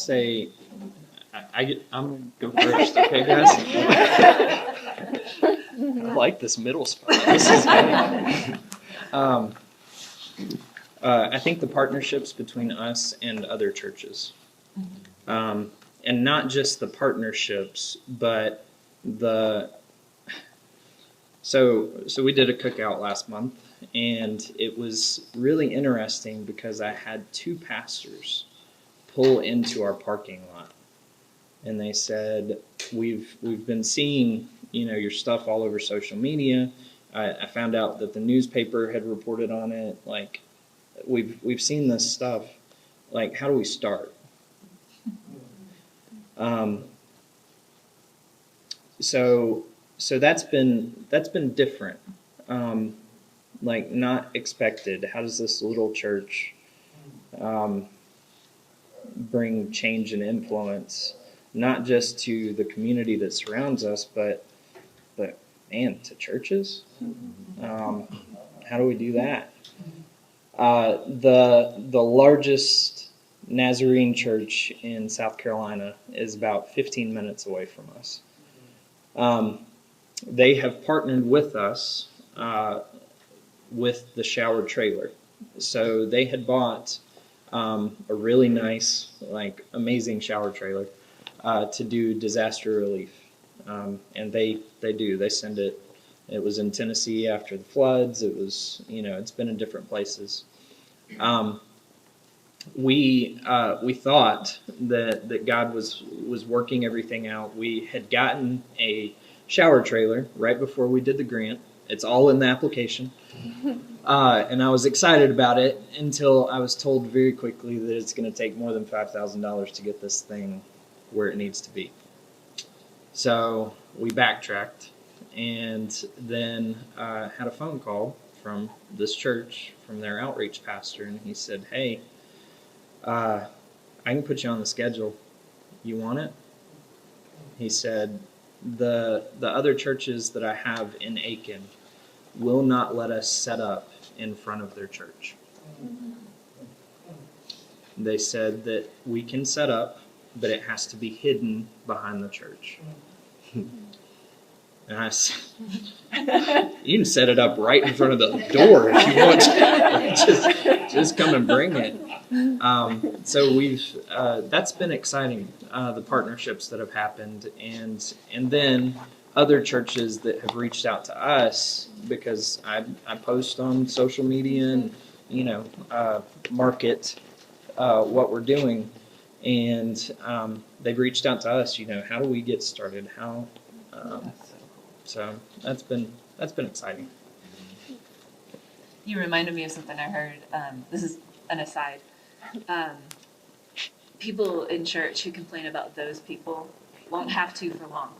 say, I'm going to go first, okay, guys? I like this middle spot. This is good. I think the partnerships between us and other churches, and not just the partnerships, but so we did a cookout last month, and it was really interesting because I had 2 pastors pull into our parking lot, and they said, we've been seeing your stuff all over social media. I found out that the newspaper had reported on it. Like, we've seen this stuff. Like, how do we start? So that's been different. Like, not expected. How does this little church bring change and influence, not just to the community that surrounds us, but man, to churches? How do we do that? The largest Nazarene church in South Carolina is about 15 minutes away from us. They have partnered with us with the shower trailer. So they had bought a really nice, amazing shower trailer to do disaster relief. And they do. They send it. It was in Tennessee after the floods. It was, it's been in different places. We thought that God was working everything out. We had gotten a shower trailer right before we did the grant. It's all in the application. And I was excited about it until I was told very quickly that it's going to take more than $5,000 to get this thing where it needs to be. So we backtracked and then had a phone call from this church, from their outreach pastor, and he said, hey, I can put you on the schedule. You want it? He said, the other churches that I have in Aiken will not let us set up in front of their church. They said that we can set up, but it has to be hidden behind the church. And I said, you can set it up right in front of the door if you want to. Just come and bring it. So that's been exciting, the partnerships that have happened, and then other churches that have reached out to us because I post on social media and market what we're doing, and they've reached out to us. How do we get started? How? So that's been exciting. You reminded me of something I heard. This is an aside. People in church who complain about those people won't have to for long.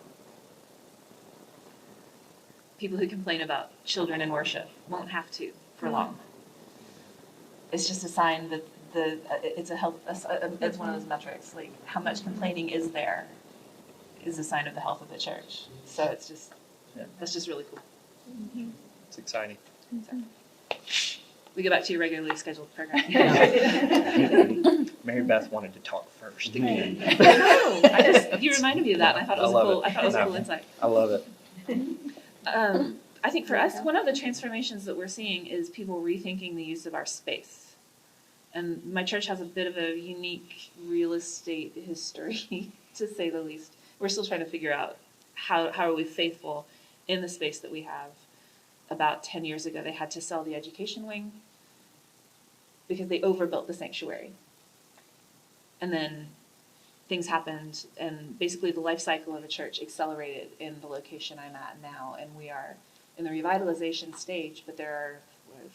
People who complain about children in worship won't have to for long. It's just a sign that it's a health. It's one of those metrics. Like, how much complaining is there is a sign of the health of the church. So it's just that's just really cool. It's exciting. We go back to your regularly scheduled program. Mary Beth wanted to talk first again. You reminded me of that, and I thought it was cool. I thought it was a cool insight. I love it. I think for us, one of the transformations that we're seeing is people rethinking the use of our space. And my church has a bit of a unique real estate history, to say the least. We're still trying to figure out how are we faithful in the space that we have. About 10 years ago, they had to sell the education wing because they overbuilt the sanctuary. And then things happened, and basically the life cycle of the church accelerated in the location I'm at now. And we are in the revitalization stage, but there are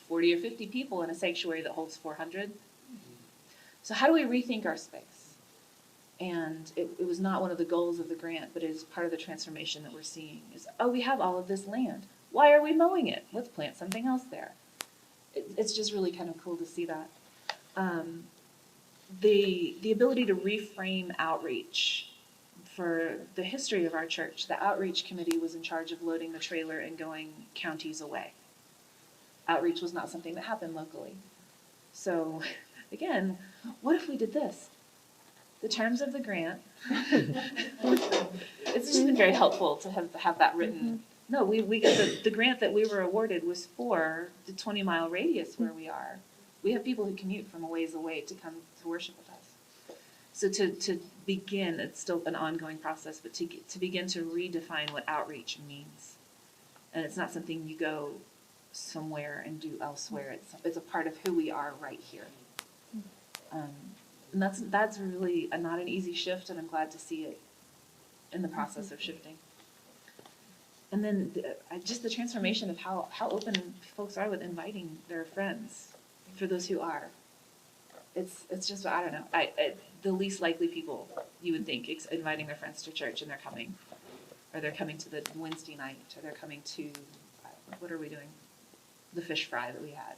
40 or 50 people in a sanctuary that holds 400. So how do we rethink our space? And it was not one of the goals of the grant, but it is part of the transformation that we're seeing. Is, we have all of this land. Why are we mowing it? Let's plant something else there. It's just really kind of cool to see that. The ability to reframe outreach. For the history of our church, the outreach committee was in charge of loading the trailer and going counties away. Outreach was not something that happened locally. So, again, what if we did this? the terms of the grant. It's just been very helpful to have that written. No, we got the grant that we were awarded was for the 20-mile radius where we are. We have people who commute from a ways away to come to worship with us. So to begin, it's still an ongoing process, but to begin to redefine what outreach means. And it's not something you go somewhere and do elsewhere. It's a part of who we are right here. And that's really not an easy shift, and I'm glad to see it in the process of shifting. And then just the transformation of how open folks are with inviting their friends, for those who are. It's just, I don't know, the least likely people you would think inviting their friends to church, and they're coming. Or they're coming to the Wednesday night, or they're coming to, what are we doing? The fish fry that we had.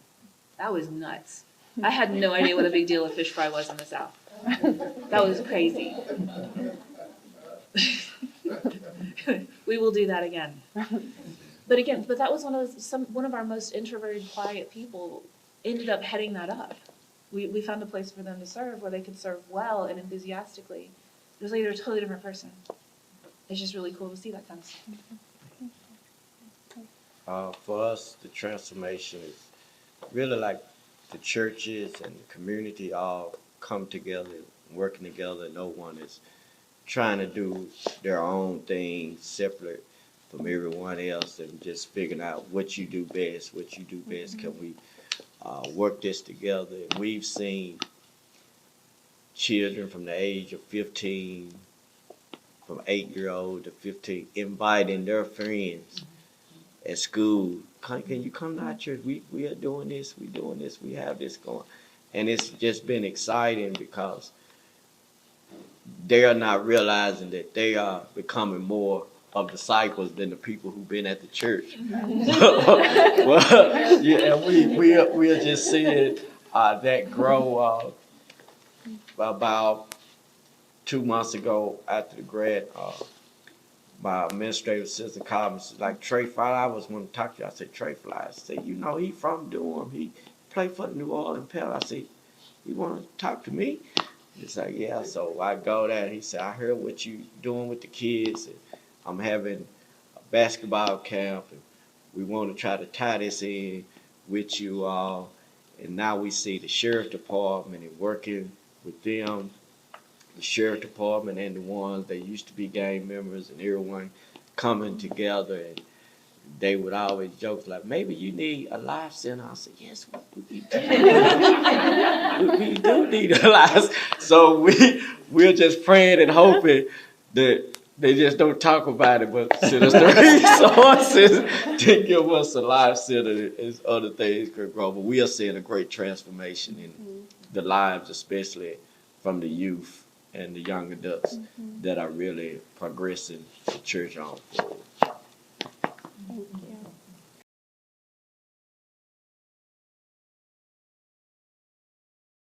That was nuts. I had no idea what a big deal a fish fry was in the South. That was crazy. We will do that again. But that was one of our most introverted, quiet people ended up heading that up. We found a place for them to serve where they could serve well and enthusiastically. It was like they're a totally different person. It's just really cool to see that kind of stuff. For us, the transformation is really like the churches and the community all come together, working together. No one is trying to do their own thing separate from everyone else, and just figuring out what you do best. Can we work this together? And we've seen children from the age of 15, from 8-year-old to 15, inviting their friends at school. Can you come to our church? We are doing this, we have this going. And it's just been exciting because they are not realizing that they are becoming more of disciples than the people who've been at the church. Well, yeah, and we are just seeing that grow. About 2 months ago, after the grad, my administrative assistant called me. She's like, Trey Fly, I was want to talk to you. I said, Trey Fly. I said, he from Durham. He played for the New Orleans Pell. I said, you want to talk to me? He's like, yeah. So I go there. He said, I heard what you doing with the kids. And I'm having a basketball camp, and we want to try to tie this in with you all. And now we see the sheriff department and working with them, the sheriff department and the ones that used to be gang members, and everyone coming together. And they would always joke like, maybe you need a life center. I said, yes, we do. We do need a life. So we're just praying and hoping that they just don't talk about it, but send us the resources to give us a life center as other things could grow. But we are seeing a great transformation in the lives, especially from the youth and the young adults that are really progressing the church on forward. Thank you.